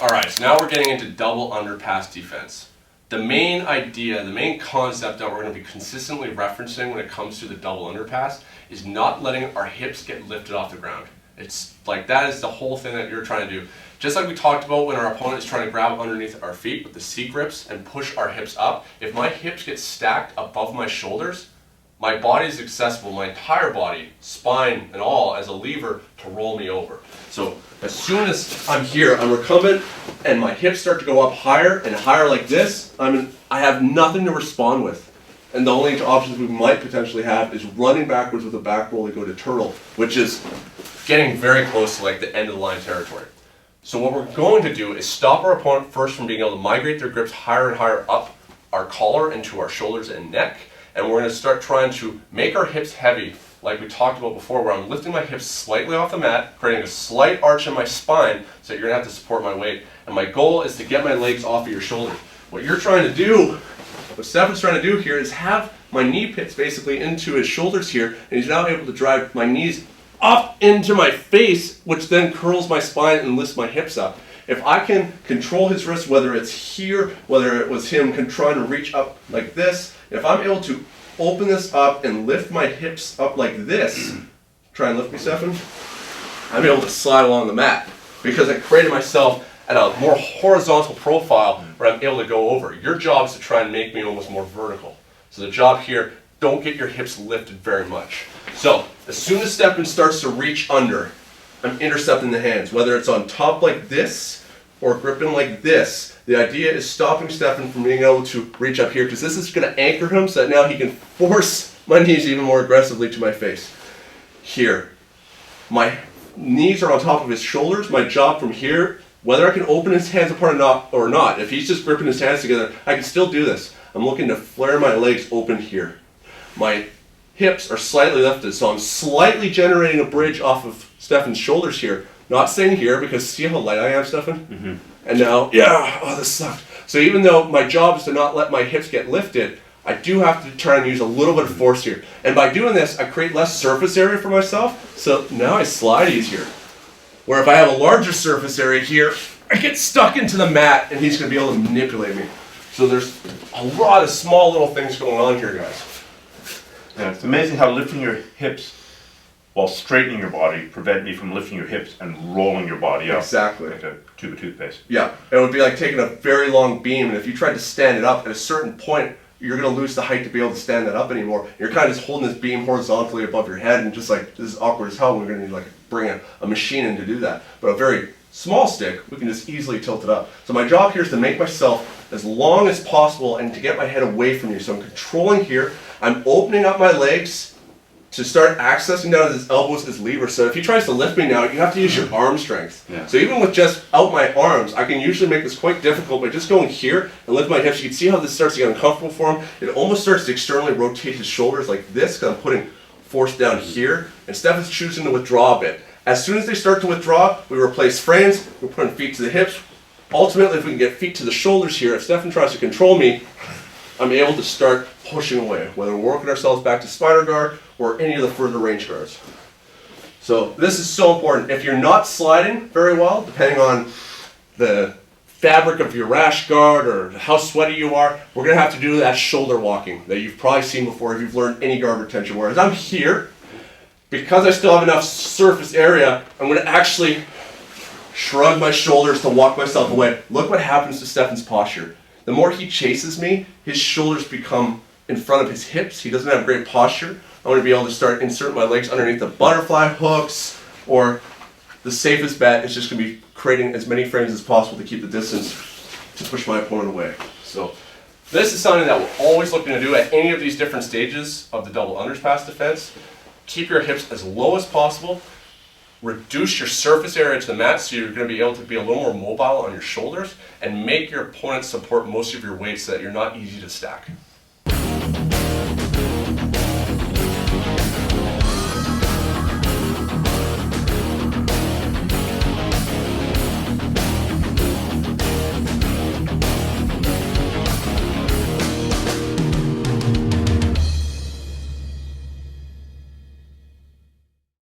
Alright, so now we're getting into double underpass defense. The main idea, the main concept that we're going to be consistently referencing when it comes to the double underpass is not letting our hips get lifted off the ground. It's like that is the whole thing that you're trying to do. Just like we talked about when our opponent is trying to grab underneath our feet with the C grips and push our hips up, if my hips get stacked above my shoulders, my body is accessible, my entire body, spine and all, as a lever to roll me over. So as soon as I'm here, I'm recumbent and my hips start to go up higher and higher like this, I have nothing to respond with. And the only options we might potentially have is running backwards with a back roll to go to turtle, which is getting very close to like the end of the line territory. So what we're going to do is stop our opponent first from being able to migrate their grips higher and higher up our collar into our shoulders and neck. And we're going to start trying to make our hips heavy, like we talked about before, where I'm lifting my hips slightly off the mat, creating a slight arch in my spine so that you're going to have to support my weight. And my goal is to get my legs off of your shoulders. What you're trying to do, what Stefan's trying to do here is have my knee pits basically into his shoulders here, and he's now able to drive my knees up into my face, which then curls my spine and lifts my hips up. If I can control his wrist, whether it's here, whether it was him trying to reach up like this, if I'm able to open this up and lift my hips up like this, try and lift me, Stefan, I'm able to slide along the mat because I created myself at a more horizontal profile where I'm able to go over. Your job is to try and make me almost more vertical. So the job here, don't get your hips lifted very much. So as soon as Stefan starts to reach under, I'm intercepting the hands, whether it's on top like this or gripping like this. The idea is stopping Stefan from being able to reach up here because this is going to anchor him so that now he can force my knees even more aggressively to my face. Here, my knees are on top of his shoulders. My job from here, whether I can open his hands apart or not, if he's just gripping his hands together, I can still do this. I'm looking to flare my legs open here. My hips are slightly lifted, so I'm slightly generating a bridge off of Stefan's shoulders here. Not staying here because see how light I am, Stefan? Mm-hmm. And now, this sucked. So even though my job is to not let my hips get lifted, I do have to try and use a little bit of force here. And by doing this, I create less surface area for myself, so now I slide easier. Where if I have a larger surface area here, I get stuck into the mat and he's going to be able to manipulate me. So there's a lot of small little things going on here, guys. Yeah, it's amazing how lifting your hips while straightening your body prevent me from lifting your hips and rolling your body up. Exactly. Like a tube of toothpaste. Yeah, it would be like taking a very long beam, and if you tried to stand it up at a certain point, you're going to lose the height to be able to stand that up anymore. You're kind of just holding this beam horizontally above your head, and just like, this is awkward as hell. We're going to need like bring a machine in to do that. But a very small stick, we can just easily tilt it up. So my job here is to make myself as long as possible and to get my head away from you. So I'm controlling here. I'm opening up my legs to start accessing down his elbows as levers. So if he tries to lift me now, you have to use your arm strength. Yeah. So even with just out my arms, I can usually make this quite difficult by just going here and lift my hips. You can see how this starts to get uncomfortable for him. It almost starts to externally rotate his shoulders like this because I'm putting force down here. And Stefan's choosing to withdraw a bit. As soon as they start to withdraw, we replace frames, we're putting feet to the hips. Ultimately, if we can get feet to the shoulders here, if Stefan tries to control me, I'm able to start pushing away, whether we're working ourselves back to spider guard or any of the further range guards. So this is so important. If you're not sliding very well, depending on the fabric of your rash guard or how sweaty you are, we're going to have to do that shoulder walking that you've probably seen before if you've learned any guard retention. Whereas I'm here, because I still have enough surface area, I'm going to actually shrug my shoulders to walk myself away. Look what happens to Stefan's posture. The more he chases me, his shoulders become in front of his hips. He doesn't have great posture. I want to be able to start inserting my legs underneath the butterfly hooks, or the safest bet is just going to be creating as many frames as possible to keep the distance to push my opponent away. So this is something that we're always looking to do at any of these different stages of the double underpass defense. Keep your hips as low as possible. Reduce your surface area to the mat so you're going to be able to be a little more mobile on your shoulders, and make your opponent support most of your weight so that you're not easy to stack.